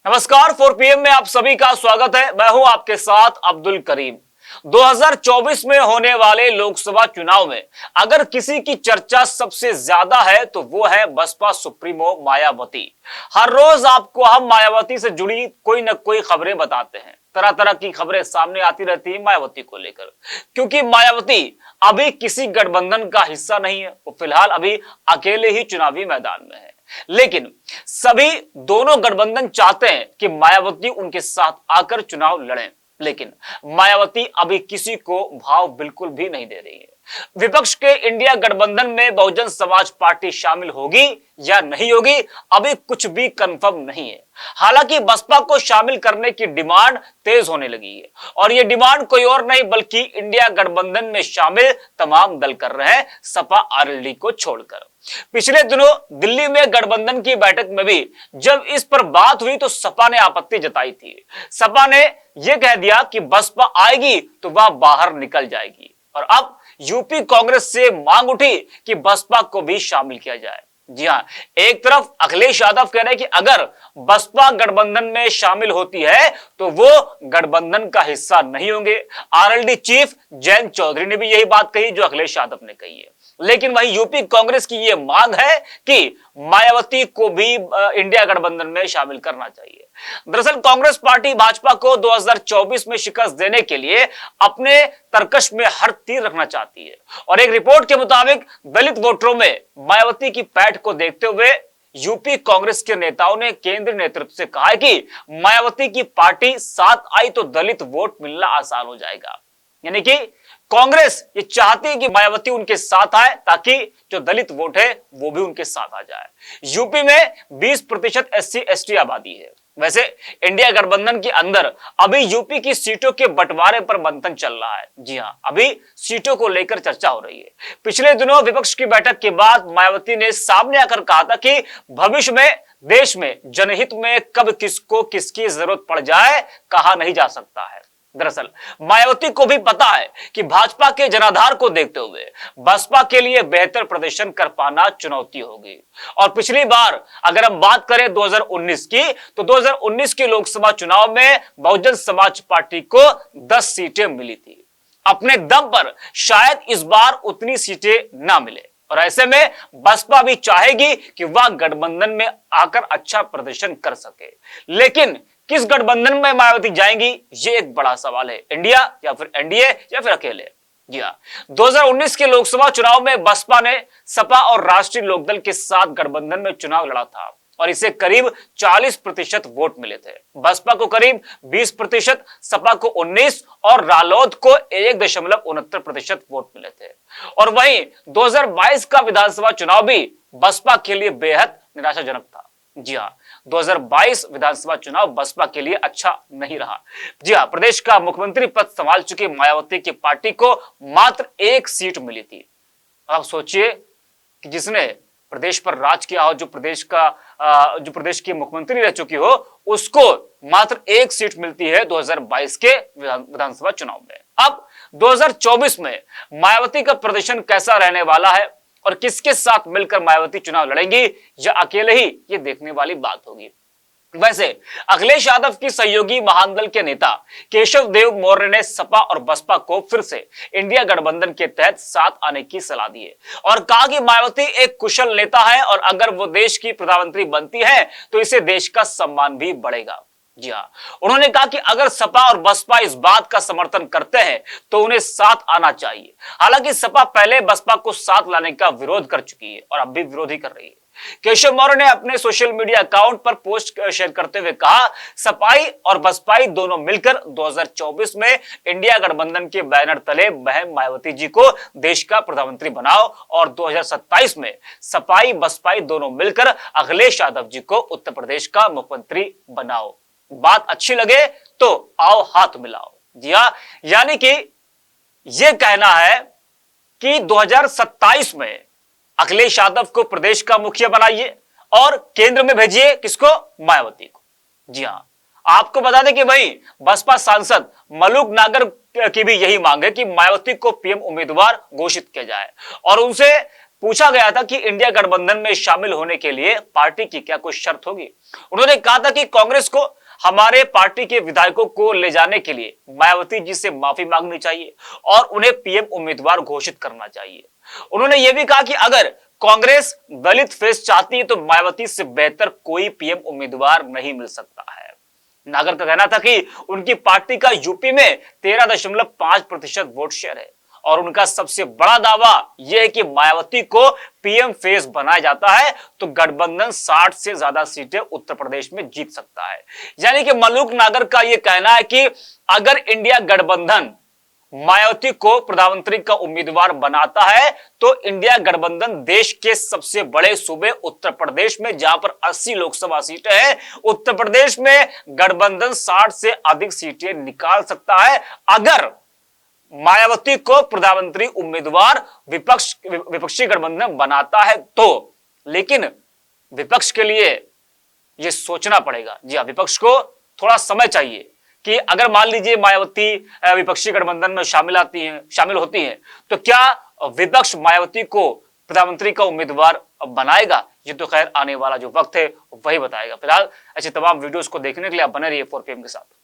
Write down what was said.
नमस्कार, 4 पीएम में आप सभी का स्वागत है। मैं हूं आपके साथ अब्दुल करीम। 2024 में होने वाले लोकसभा चुनाव में अगर किसी की चर्चा सबसे ज्यादा है तो वो है बसपा सुप्रीमो मायावती। हर रोज आपको हम मायावती से जुड़ी कोई न कोई खबरें बताते हैं। तरह तरह की खबरें सामने आती रहती है मायावती को लेकर, क्योंकि मायावती अभी किसी गठबंधन का हिस्सा नहीं है। वो फिलहाल अभी अकेले ही चुनावी मैदान में है, लेकिन सभी दोनों गठबंधन चाहते हैं कि मायावती उनके साथ आकर चुनाव लड़ें। लेकिन मायावती अभी किसी को भाव बिल्कुल भी नहीं दे रही है। विपक्ष के इंडिया गठबंधन में बहुजन समाज पार्टी शामिल होगी या नहीं होगी, अभी कुछ भी कंफर्म नहीं है। हालांकि बसपा को शामिल करने की डिमांड तेज होने लगी है, और यह डिमांड कोई और नहीं बल्कि इंडिया गठबंधन में शामिल तमाम दल कर रहे हैं, सपा आरएलडी को छोड़कर। पिछले दिनों दिल्ली में गठबंधन की बैठक में भी जब इस पर बात हुई तो सपा ने आपत्ति जताई थी। सपा ने यह कह दिया कि बसपा आएगी तो वह बाहर निकल जाएगी, और अब यूपी कांग्रेस से मांग उठी कि बसपा को भी शामिल किया जाए। जी हां, एक तरफ अखिलेश यादव कह रहे हैं कि अगर बसपा गठबंधन में शामिल होती है तो वो गठबंधन का हिस्सा नहीं होंगे। आरएलडी चीफ जयंत चौधरी ने भी यही बात कही जो अखिलेश यादव ने कही है। लेकिन वहीं यूपी कांग्रेस की यह मांग है कि मायावती को भी इंडिया गठबंधन में शामिल करना चाहिए। दरअसल कांग्रेस पार्टी भाजपा को 2024 में शिकस्त देने के लिए अपने तरकश में हर तीर रखना चाहती है, और एक रिपोर्ट के मुताबिक दलित वोटरों में मायावती की पैठ को देखते हुए यूपी कांग्रेस के नेताओं ने केंद्रीय नेतृत्व से कहा है कि मायावती की पार्टी साथ आई तो दलित वोट मिलना आसान हो जाएगा। यानी कि कांग्रेस ये चाहती है कि मायावती उनके साथ आए ताकि जो दलित वोट है वो भी उनके साथ आ जाए। यूपी में 20% एससी एसटी आबादी है। वैसे इंडिया गठबंधन के अंदर अभी यूपी की सीटों के बंटवारे पर मंथन चल रहा है। जी हां, अभी सीटों को लेकर चर्चा हो रही है। पिछले दिनों विपक्ष की बैठक के बाद मायावती ने सामने आकर कहा था कि भविष्य में देश में जनहित में कब किसको किसकी जरूरत पड़ जाए कहा नहीं जा सकता है। दरअसल मायावती को भी पता है कि भाजपा के जनाधार को देखते हुए बसपा के लिए बेहतर प्रदर्शन कर पाना चुनौती होगी। और पिछली बार अगर हम बात करें 2019 की, तो 2019 के लोकसभा चुनाव में बहुजन समाज पार्टी को 10 सीटें मिली थी। अपने दम पर शायद इस बार उतनी सीटें ना मिले, और ऐसे में बसपा भी चाहेगी कि वह गठबंधन में आकर अच्छा प्रदर्शन कर सके। लेकिन किस गठबंधन में मायावती जाएंगी, ये एक बड़ा सवाल है। इंडिया या फिर एनडीए या फिर अकेले। जी हां, 2019 के लोकसभा चुनाव में बसपा ने सपा और राष्ट्रीय लोकदल के साथ गठबंधन में चुनाव लड़ा था, और इसे करीब 40% वोट मिले थे। बसपा को करीब 20%, सपा को 19% और रालोद को 1.69% वोट मिले थे। और वहीं 2022 का विधानसभा चुनाव भी बसपा के लिए बेहद निराशाजनक था। जी हां, 2022 विधानसभा चुनाव बसपा के लिए अच्छा नहीं रहा। जी हां, प्रदेश का मुख्यमंत्री पद संभाल चुकी मायावती की पार्टी को मात्र 1 सीट मिली थी। अब सोचिए कि जिसने प्रदेश पर राज किया हो, जो प्रदेश की मुख्यमंत्री रह चुकी हो, उसको मात्र 1 सीट मिलती है 2022 के विधानसभा चुनाव में। अब 2024 में मायावती का प्रदर्शन कैसा रहने वाला है और किसके साथ मिलकर मायावती चुनाव लड़ेंगी या अकेले ही, ये देखने वाली बात होगी। वैसे अखिलेश यादव की सहयोगी महानदल के नेता केशव देव मौर्य ने सपा और बसपा को फिर से इंडिया गठबंधन के तहत साथ आने की सलाह दी है, और कहा कि मायावती एक कुशल नेता है और अगर वो देश की प्रधानमंत्री बनती है तो इससे देश का सम्मान भी बढ़ेगा। जी हाँ, उन्होंने कहा कि अगर सपा और बसपा इस बात का समर्थन करते हैं तो उन्हें साथ आना चाहिए। हालांकि सपा पहले बसपा को साथ लाने का विरोध कर चुकी है और अब भी विरोध ही कर रही है। केशव मौर्य ने अपने सोशल मीडिया अकाउंट पर पोस्ट शेयर करते हुए कहा, सपाई और बसपाई दोनों मिलकर 2024 में इंडिया गठबंधन के बैनर तले बहन मायावती जी को देश का प्रधानमंत्री बनाओ, और 2027 में सपाई बसपाई दोनों मिलकर अखिलेश यादव जी को उत्तर प्रदेश का मुख्यमंत्री बनाओ। बात अच्छी लगे तो आओ हाथ मिलाओ। जी हां, यानी कि यह कहना है कि 2027 में अखिलेश यादव को प्रदेश का मुखिया बनाइए और केंद्र में भेजिए किसको, मायावती को। जी हां, आपको बता दें कि भाई बसपा सांसद मलूक नागर की भी यही मांग है कि मायावती को पीएम उम्मीदवार घोषित किया जाए और उनसे पूछा गया था कि इंडिया गठबंधन में शामिल होने के लिए पार्टी की क्या कोई शर्त होगी। उन्होंने कहा था कि कांग्रेस को हमारे पार्टी के विधायकों को ले जाने के लिए मायावती जी से माफी मांगनी चाहिए और उन्हें पीएम उम्मीदवार घोषित करना चाहिए। उन्होंने यह भी कहा कि अगर कांग्रेस दलित फेस चाहती है तो मायावती से बेहतर कोई पीएम उम्मीदवार नहीं मिल सकता है। नागर का कहना था कि उनकी पार्टी का यूपी में 13.5% वोट शेयर है और उनका सबसे बड़ा दावा यह है कि मायावती को पीएम फेस बनाया जाता है तो गठबंधन 60 से ज्यादा सीटें उत्तर प्रदेश में जीत सकता है। यानी कि मलूक नागर का यह कहना है कि अगर इंडिया गठबंधन मायावती को प्रधानमंत्री का उम्मीदवार बनाता है तो इंडिया गठबंधन देश के सबसे बड़े सूबे उत्तर प्रदेश में, जहां पर 80 लोकसभा सीटें हैं, उत्तर प्रदेश में गठबंधन 60 से अधिक सीटें निकाल सकता है अगर मायावती को प्रधानमंत्री उम्मीदवार विपक्षी गठबंधन बनाता है तो। लेकिन विपक्ष के लिए यह सोचना पड़ेगा। जी हां, विपक्ष को थोड़ा समय चाहिए कि अगर मान लीजिए मायावती विपक्षी गठबंधन में शामिल होती हैं तो क्या विपक्ष मायावती को प्रधानमंत्री का उम्मीदवार बनाएगा। ये तो खैर आने वाला जो वक्त है वही बताएगा। फिलहाल ऐसे तमाम वीडियोस को देखने के लिए आप बने रहिए 4PM के साथ।